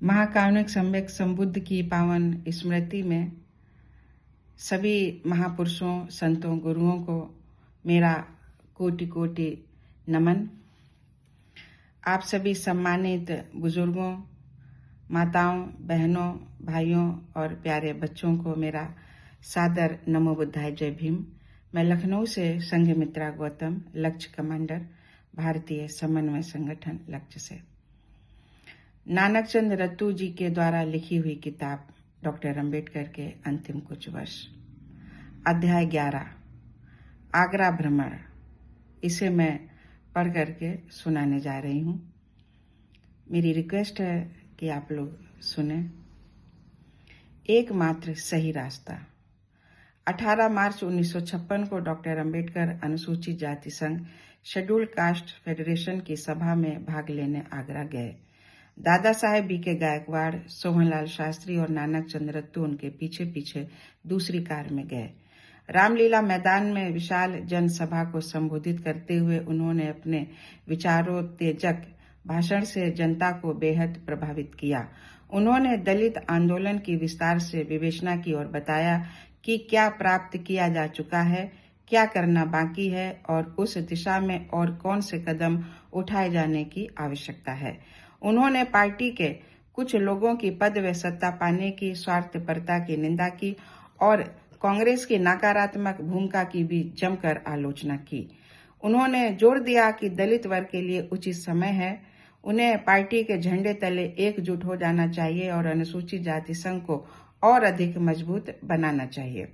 महाकारुणिक सम्यक संबुद्ध की पावन स्मृति में सभी महापुरुषों, संतों, गुरुओं को मेरा कोटि कोटि नमन। आप सभी सम्मानित बुजुर्गों, माताओं, बहनों, भाइयों और प्यारे बच्चों को मेरा सादर नमो बुद्धाय, जय भीम। मैं लखनऊ से संघमित्रा गौतम, लक्ष्य कमांडर, भारतीय समन्वय संगठन लक्ष्य से। नानक चंद रत्तू जी के द्वारा लिखी हुई किताब डॉक्टर अंबेडकर के अंतिम कुछ वर्ष, अध्याय 11 आगरा भ्रमण, इसे मैं पढ़ करके सुनाने जा रही हूँ। मेरी रिक्वेस्ट है कि आप लोग सुने। एकमात्र सही रास्ता। 18 मार्च 1956 को डॉक्टर अंबेडकर अनुसूचित जाति संघ शेड्यूल्ड कास्ट फेडरेशन की सभा में भाग लेने आगरा गए। दादा साहेब B.K. गायकवाड़, सोहनलाल शास्त्री और नानक चंद रत्तू उनके पीछे पीछे दूसरी कार में गए। रामलीला मैदान में विशाल जनसभा को संबोधित करते हुए उन्होंने अपने विचारोत्तेजक भाषण से जनता को बेहद प्रभावित किया। उन्होंने दलित आंदोलन की विस्तार से विवेचना की और बताया कि क्या प्राप्त किया जा चुका है, क्या करना बाकी है और उस दिशा में और कौन से कदम उठाए जाने की आवश्यकता है। उन्होंने पार्टी के कुछ लोगों की पद व सत्ता पाने की स्वार्थपरता की निंदा की और कांग्रेस की नकारात्मक भूमिका की भी जमकर आलोचना की। उन्होंने जोर दिया कि दलित वर्ग के लिए उचित समय है, उन्हें पार्टी के झंडे तले एकजुट हो जाना चाहिए और अनुसूचित जाति संघ को और अधिक मजबूत बनाना चाहिए।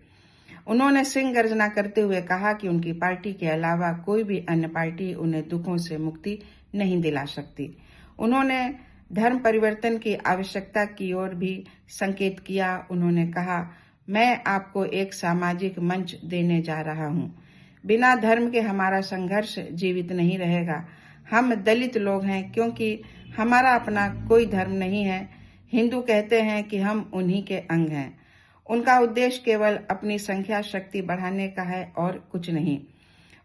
उन्होंने सिंह गर्जना करते हुए कहा कि उनकी पार्टी के अलावा कोई भी अन्य पार्टी उन्हें दुखों से मुक्ति नहीं दिला सकती। उन्होंने धर्म परिवर्तन की आवश्यकता की ओर भी संकेत किया। उन्होंने कहा, मैं आपको एक सामाजिक मंच देने जा रहा हूँ। बिना धर्म के हमारा संघर्ष जीवित नहीं रहेगा। हम दलित लोग हैं क्योंकि हमारा अपना कोई धर्म नहीं है। हिंदू कहते हैं कि हम उन्हीं के अंग हैं। उनका उद्देश्य केवल अपनी संख्या शक्ति बढ़ाने का है और कुछ नहीं।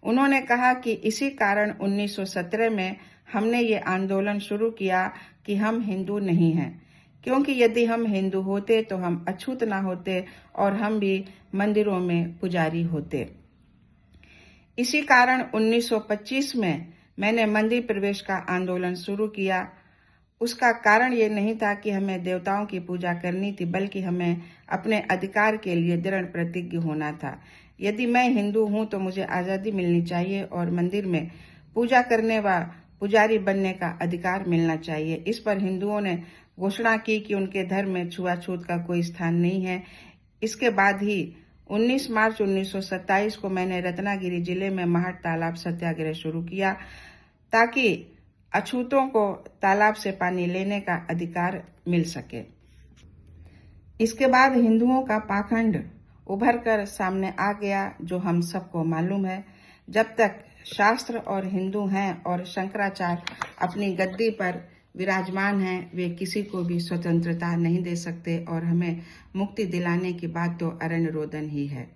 उन्होंने कहा कि इसी कारण 1917 में हमने ये आंदोलन शुरू किया कि हम हिंदू नहीं हैं, क्योंकि यदि हम हिंदू होते तो हम अछूत ना होते और हम भी मंदिरों में पुजारी होते। इसी कारण 1925 में मैंने मंदिर प्रवेश का आंदोलन शुरू किया। उसका कारण ये नहीं था कि हमें देवताओं की पूजा करनी थी, बल्कि हमें अपने अधिकार के लिए दृढ़ प्रतिज्ञ होना था। यदि मैं हिंदू हूं तो मुझे आजादी मिलनी चाहिए और मंदिर में पूजा करने व पुजारी बनने का अधिकार मिलना चाहिए। इस पर हिंदुओं ने घोषणा की कि उनके धर्म में छुआछूत का कोई स्थान नहीं है। इसके बाद ही 19 मार्च 1927 को मैंने रत्नागिरी जिले में महाट तालाब सत्याग्रह शुरू किया ताकि अछूतों को तालाब से पानी लेने का अधिकार मिल सके। इसके बाद हिंदुओं का पाखंड उभर कर सामने आ गया, जो हम सबको मालूम है। जब तक शास्त्र और हिंदू हैं और शंकराचार्य अपनी गद्दी पर विराजमान हैं, वे किसी को भी स्वतंत्रता नहीं दे सकते और हमें मुक्ति दिलाने की बात तो अरण्य रोदन ही है।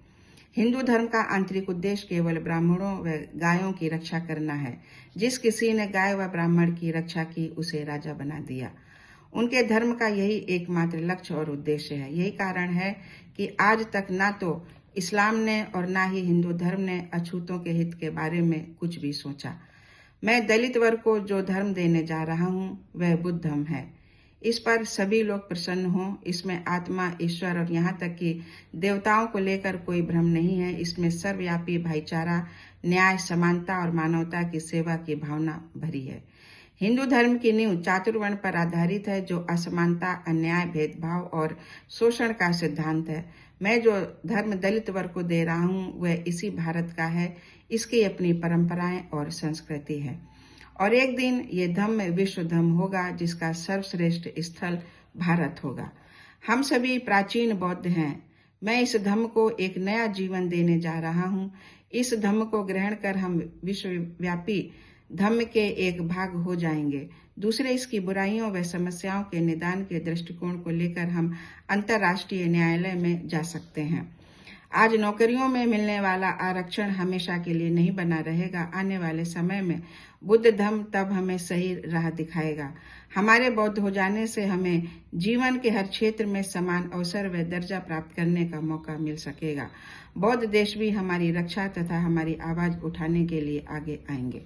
हिंदू धर्म का आंतरिक उद्देश्य केवल ब्राह्मणों व गायों की रक्षा करना है। जिस किसी ने गाय व ब्राह्मण की रक्षा की, उसे राजा बना दिया। उनके धर्म का यही एकमात्र लक्ष्य और उद्देश्य है। यही कारण है कि आज तक ना तो इस्लाम ने और ना ही हिंदू धर्म ने अछूतों के हित के बारे में कुछ भी सोचा। मैं दलित वर्ग को जो धर्म देने जा रहा हूँ वह बुद्ध धर्म है। इस पर सभी लोग प्रसन्न हों। इसमें आत्मा, ईश्वर और यहाँ तक कि देवताओं को लेकर कोई भ्रम नहीं है। इसमें सर्वव्यापी भाईचारा, न्याय, समानता और मानवता की सेवा की भावना भरी है। हिंदू धर्म की नींव चातुर्वर्ण पर आधारित है, जो असमानता, अन्याय, भेदभाव और शोषण का सिद्धांत है। मैं जो धर्म दलित वर्ग को दे रहा हूँ वह इसी भारत का है। इसकी अपनी परंपराएं और संस्कृति है और एक दिन ये धम्म विश्व धम्म होगा, जिसका सर्वश्रेष्ठ स्थल भारत होगा। हम सभी प्राचीन बौद्ध हैं। मैं इस धम्म को एक नया जीवन देने जा रहा हूँ। इस धम्म को ग्रहण कर हम विश्वव्यापी धम्म के एक भाग हो जाएंगे। दूसरे, इसकी बुराइयों व समस्याओं के निदान के दृष्टिकोण को लेकर हम अंतर्राष्ट्रीय न्यायालय में जा सकते हैं। आज नौकरियों में मिलने वाला आरक्षण हमेशा के लिए नहीं बना रहेगा। आने वाले समय में बुद्ध धम्म तब हमें सही राह दिखाएगा। हमारे बौद्ध हो जाने से हमें जीवन के हर क्षेत्र में समान अवसर व दर्जा प्राप्त करने का मौका मिल सकेगा। बौद्ध देश भी हमारी रक्षा तथा हमारी आवाज उठाने के लिए आगे आएंगे।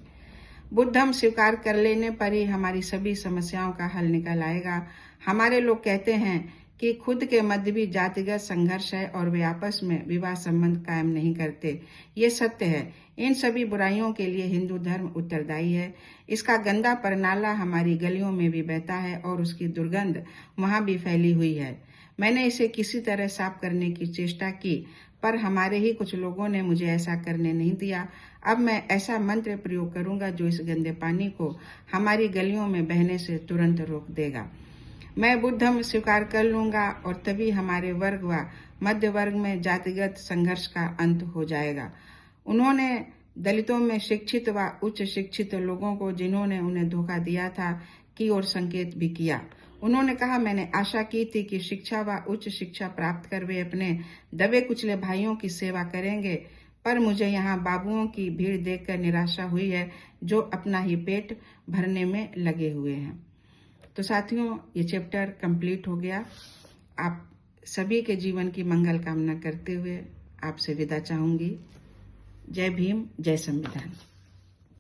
बुद्धम स्वीकार कर लेने पर ही हमारी सभी समस्याओं का हल निकल आएगा। हमारे लोग कहते हैं कि खुद के मध्य भी जातिगत संघर्ष है और वे आपस में विवाह संबंध कायम नहीं करते। ये सत्य है। इन सभी बुराइयों के लिए हिंदू धर्म उत्तरदायी है। इसका गंदा परनाला हमारी गलियों में भी बहता है और उसकी दुर्गंध वहां भी फैली हुई है। मैंने इसे किसी तरह साफ करने की चेष्टा की, पर हमारे ही कुछ लोगों ने मुझे ऐसा करने नहीं दिया। अब मैं ऐसा मंत्र प्रयोग करूंगा जो इस गंदे पानी को हमारी गलियों में बहने से तुरंत रोक देगा। मैं बुद्धम स्वीकार कर लूंगा और तभी हमारे वर्ग व मध्य वर्ग में जातिगत संघर्ष का अंत हो जाएगा। उन्होंने दलितों में शिक्षित व उच्च शिक्षित लोगों को, जिन्होंने उन्हें धोखा दिया था, की ओर संकेत भी किया। उन्होंने कहा, मैंने आशा की थी कि शिक्षा व उच्च शिक्षा प्राप्त कर वे अपने दबे कुचले भाइयों की सेवा करेंगे, पर मुझे यहाँ बाबुओं की भीड़ देखकर निराशा हुई है जो अपना ही पेट भरने में लगे हुए हैं। तो साथियों, ये चैप्टर कंप्लीट हो गया। आप सभी के जीवन की मंगल कामना करते हुए आपसे विदा चाहूंगी। जय भीम, जय संविधान।